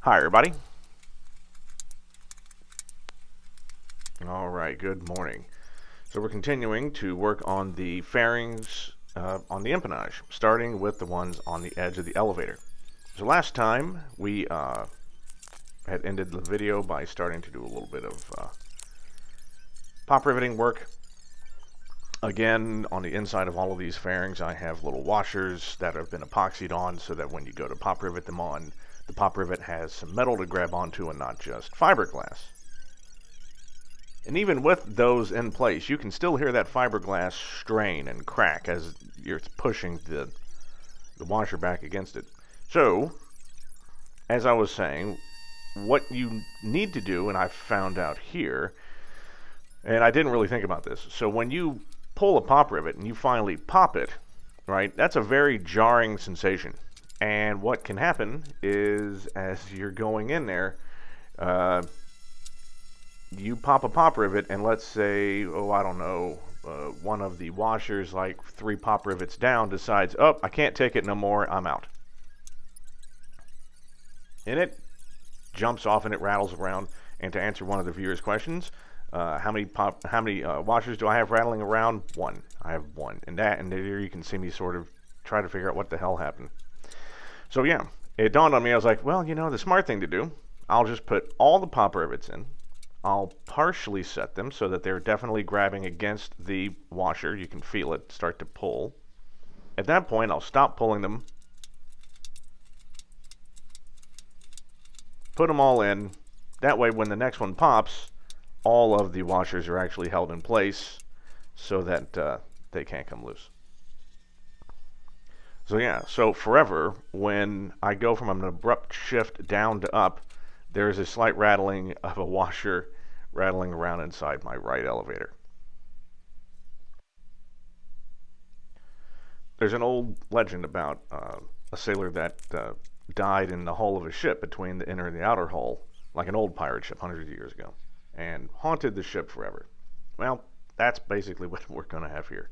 Hi everybody. Alright, good morning. So we're continuing to work on the fairings on the empennage, starting with the ones on the edge of the elevator. So last time we had ended the video by starting to do a little bit of pop riveting work. Again, on the inside of all of these fairings I have little washers that have been epoxied on so that when you go to pop rivet them on, the pop rivet has some metal to grab onto and not just fiberglass. And even with those in place, you can still hear that fiberglass strain and crack as you're pushing the washer back against it. So, as I was saying, what you need to do, and I found out here, and I didn't really think about this, so when you pull a pop rivet and you finally pop it, right, that's a very jarring sensation. And what can happen is, as you're going in there, you pop a pop rivet, and let's say, I don't know, one of the washers, like 3 pop rivets down, decides, oh, I can't take it no more, I'm out. And it jumps off and it rattles around. And to answer one of the viewers' questions, how many washers do I have rattling around? 1. I have 1. And there you can see me sort of try to figure out what the hell happened. So yeah, it dawned on me, I was like, well, you know, the smart thing to do, I'll just put all the pop rivets in. I'll partially set them so that they're definitely grabbing against the washer. You can feel it start to pull. At that point, I'll stop pulling them, put them all in. That way, when the next one pops, all of the washers are actually held in place so that they can't come loose. So yeah, so forever, when I go from an abrupt shift down to up, there's a slight rattling of a washer rattling around inside my right elevator. There's an old legend about a sailor that died in the hull of a ship between the inner and the outer hull, like an old pirate ship hundreds of years ago, and haunted the ship forever. Well, that's basically what we're going to have here.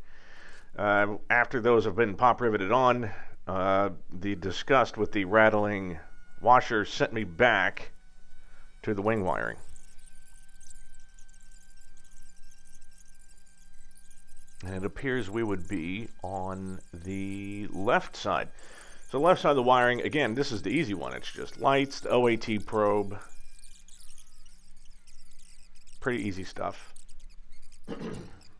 After those have been pop riveted on, the disgust with the rattling washer sent me back to the wing wiring. And it appears we would be on the left side. So left side of the wiring, again, this is the easy one. It's just lights, the OAT probe. Pretty easy stuff.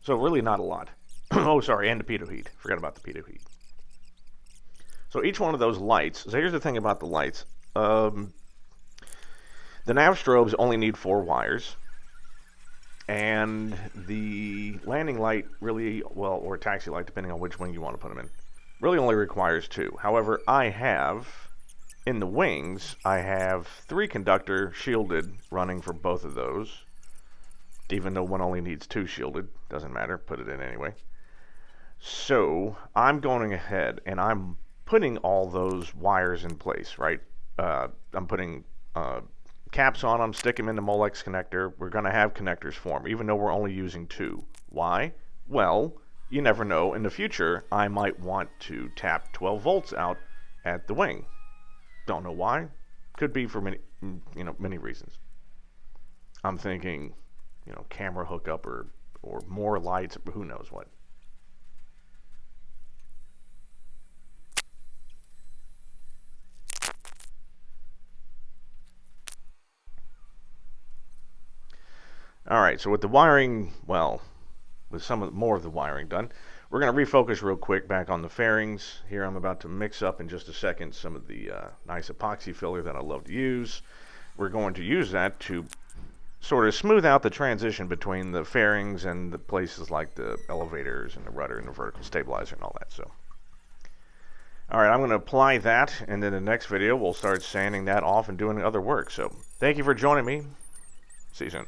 So really not a lot. Oh, sorry, and the pitot heat. Forgot about the pitot heat. So each one of those lights, so here's the thing about the lights. The nav strobes only need 4 wires. And the landing light really, well, or taxi light, depending on which wing you want to put them in, really only requires 2. However, I have, in the wings, I have 3 conductor shielded running for both of those. Even though one only needs 2 shielded, doesn't matter, put it in anyway. So I'm going ahead and I'm putting all those wires in place, right? I'm putting caps on them, stick them in the Molex connector. We're going to have connectors for them, even though we're only using 2. Why? Well, you never know. In the future, I might want to tap 12 volts out at the wing. Don't know why. Could be for many reasons. I'm thinking, camera hookup or more lights, who knows what. Alright, so with the wiring, well, with more of the wiring done, we're going to refocus real quick back on the fairings. Here I'm about to mix up in just a second some of the nice epoxy filler that I love to use. We're going to use that to sort of smooth out the transition between the fairings and the places like the elevators and the rudder and the vertical stabilizer and all that. So, alright, I'm going to apply that, and then in the next video we'll start sanding that off and doing other work. So, thank you for joining me. See you soon.